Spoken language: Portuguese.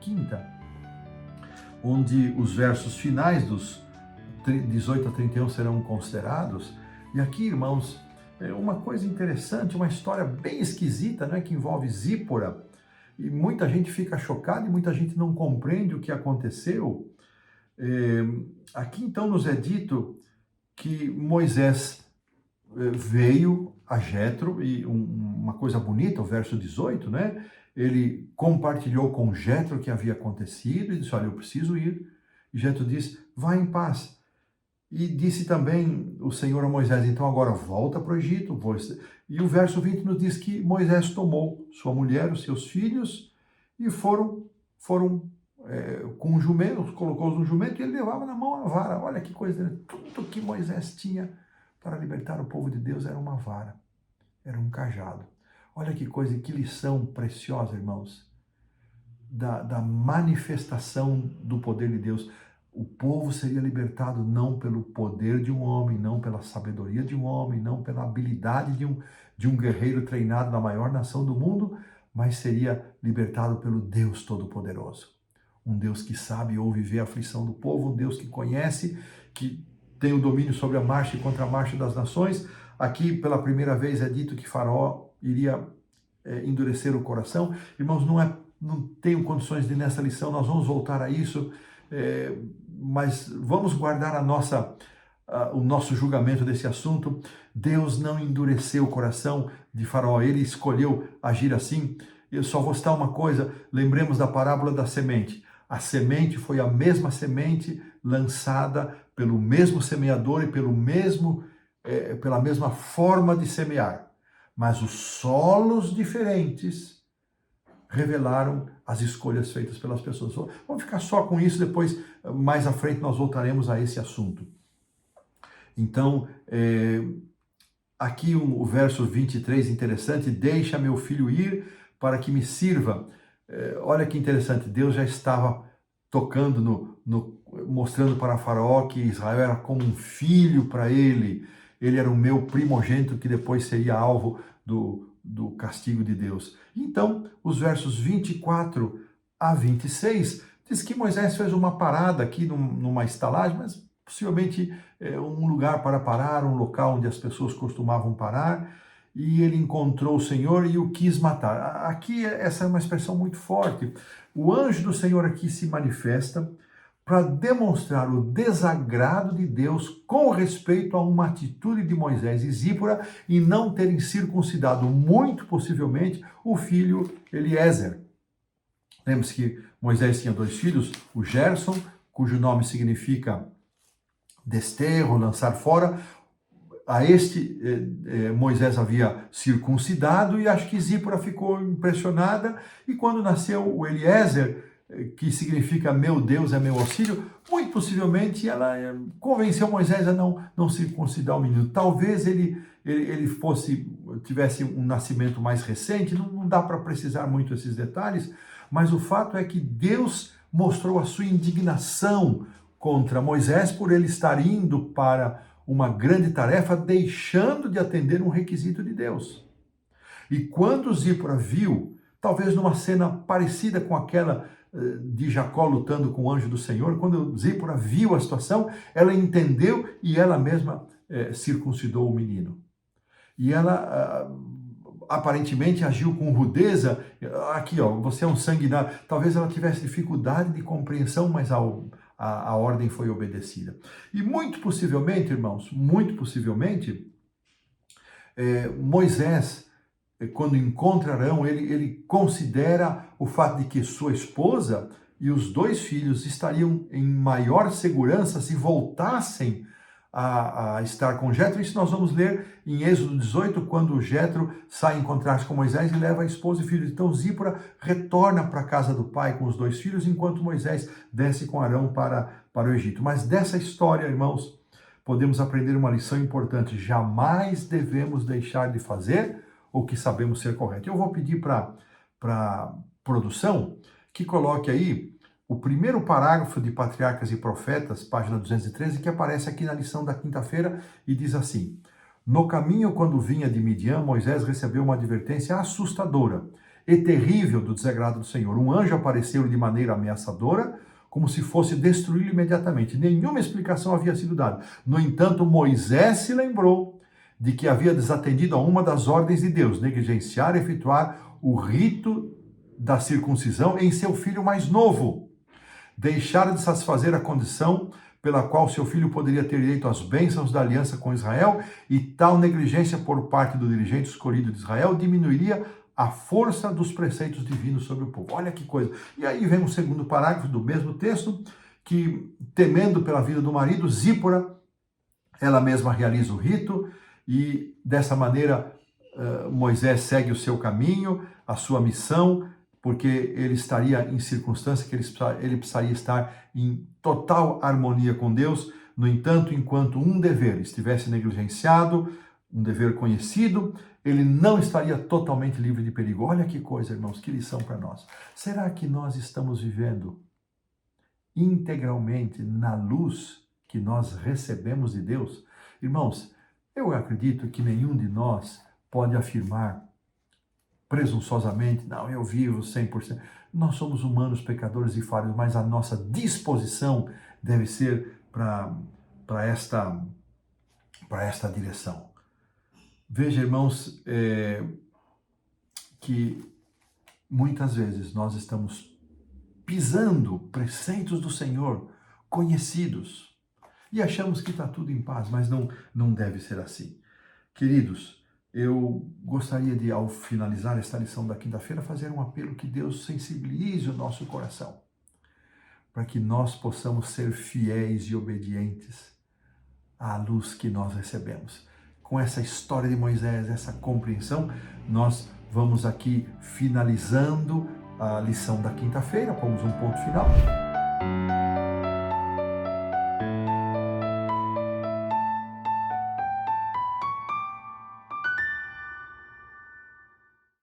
quinta, onde os versos finais dos 18 a 31 serão considerados. E aqui, irmãos, é uma coisa interessante, uma história bem esquisita, né, que envolve Zípora. E muita gente fica chocada e muita gente não compreende o que aconteceu. Aqui então nos é dito que Moisés veio a Jétro, e uma coisa bonita, o verso 18, né? Ele compartilhou com Jétro o que havia acontecido e disse: olha, eu preciso ir. E Jétro disse: vá em paz. E disse também o Senhor a Moisés: então agora volta para o Egito. E o verso 20 nos diz que Moisés tomou sua mulher, os seus filhos, e foram com um jumento, colocou-os no jumento, e ele levava na mão a vara. Olha que coisa, tudo que Moisés tinha para libertar o povo de Deus era uma vara, era um cajado. Olha que coisa, que lição preciosa, irmãos, da manifestação do poder de Deus. O povo seria libertado não pelo poder de um homem, não pela sabedoria de um homem, não pela habilidade de um guerreiro treinado na maior nação do mundo, mas seria libertado pelo Deus Todo-Poderoso. Um Deus que sabe e ouve ver a aflição do povo, um Deus que conhece, que tem o domínio sobre a marcha e contra-marcha das nações. Aqui, pela primeira vez, é dito que Faraó iria endurecer o coração. Irmãos, não tenho condições de, nessa lição, nós vamos voltar a isso, mas vamos guardar o nosso julgamento desse assunto. Deus não endureceu o coração de Faraó, ele escolheu agir assim. Eu só vou citar uma coisa: lembremos da parábola da semente. A semente foi a mesma semente lançada pelo mesmo semeador e pela mesma forma de semear. Mas os solos diferentes revelaram as escolhas feitas pelas pessoas. Vamos ficar só com isso, depois, mais à frente, nós voltaremos a esse assunto. Então, aqui o verso 23, interessante: deixa meu filho ir para que me sirva. Olha que interessante, Deus já estava tocando mostrando para Faraó que Israel era como um filho para ele era o meu primogênito que depois seria alvo do castigo de Deus. Então, os versos 24 a 26 diz que Moisés fez uma parada aqui numa estalagem, mas possivelmente um lugar para parar, um local onde as pessoas costumavam parar, e ele encontrou o Senhor e o quis matar. Aqui essa é uma expressão muito forte. O anjo do Senhor aqui se manifesta para demonstrar o desagrado de Deus com respeito a uma atitude de Moisés e Zípora em não terem circuncidado, muito possivelmente, o filho Eliezer. Lembre-se que Moisés tinha 2 filhos, o Gerson, cujo nome significa desterro, lançar fora. A este Moisés havia circuncidado, e acho que Zípora ficou impressionada, e quando nasceu o Eliezer, que significa meu Deus é meu auxílio, muito possivelmente ela convenceu Moisés a não circuncidar o menino. Talvez ele tivesse um nascimento mais recente, não dá para precisar muito esses detalhes, mas o fato é que Deus mostrou a sua indignação contra Moisés por ele estar indo para uma grande tarefa, deixando de atender um requisito de Deus. E quando Zípora viu, talvez numa cena parecida com aquela de Jacó lutando com o anjo do Senhor, quando Zípora viu a situação, ela entendeu e ela mesma circuncidou o menino. E ela aparentemente agiu com rudeza. Aqui, você é um sanguinário. Talvez ela tivesse dificuldade de compreensão, mas a ordem foi obedecida. E muito possivelmente, irmãos, Moisés, quando encontra Arão, ele considera o fato de que sua esposa e os 2 filhos estariam em maior segurança se voltassem a estar com Jétro. Isso nós vamos ler em Êxodo 18, quando Jétro sai encontrar-se com Moisés e leva a esposa e filhos. Então Zípora retorna para a casa do pai com os 2 filhos, enquanto Moisés desce com Arão para o Egito. Mas dessa história, irmãos, podemos aprender uma lição importante: jamais devemos deixar de fazer o que sabemos ser correto. Eu vou pedir para a produção que coloque aí o primeiro parágrafo de Patriarcas e Profetas, página 213, que aparece aqui na lição da quinta-feira, e diz assim: no caminho, quando vinha de Midian, Moisés recebeu uma advertência assustadora. e terrível do desagrado do Senhor. Um anjo apareceu de maneira ameaçadora, como se fosse destruí-lo imediatamente. Nenhuma explicação havia sido dada. No entanto, Moisés se lembrou de que havia desatendido a uma das ordens de Deus, negligenciar e efetuar o rito da circuncisão em seu filho mais novo. Deixara de satisfazer a condição pela qual seu filho poderia ter direito às bênçãos da aliança com Israel, e tal negligência por parte do dirigente escolhido de Israel diminuiria a força dos preceitos divinos sobre o povo. Olha que coisa. E aí vem um segundo parágrafo do mesmo texto, que, temendo pela vida do marido, Zípora, ela mesma realiza o rito, e dessa maneira Moisés segue o seu caminho, a sua missão, porque ele estaria em circunstância que ele precisaria estar em total harmonia com Deus. No entanto, enquanto um dever estivesse negligenciado, um dever conhecido, ele não estaria totalmente livre de perigo. Olha que coisa, irmãos, que lição para nós. Será que nós estamos vivendo integralmente na luz que nós recebemos de Deus? Irmãos, eu acredito que nenhum de nós pode afirmar presunçosamente, não, eu vivo 100%. Nós somos humanos, pecadores e falhos, mas a nossa disposição deve ser para esta direção. Veja, irmãos, que muitas vezes nós estamos pisando preceitos do Senhor, conhecidos, e achamos que está tudo em paz, mas não deve ser assim. Queridos, eu gostaria de, ao finalizar esta lição da quinta-feira, fazer um apelo que Deus sensibilize o nosso coração, para que nós possamos ser fiéis e obedientes à luz que nós recebemos. Com essa história de Moisés, essa compreensão, nós vamos aqui finalizando a lição da quinta-feira, pomos um ponto final.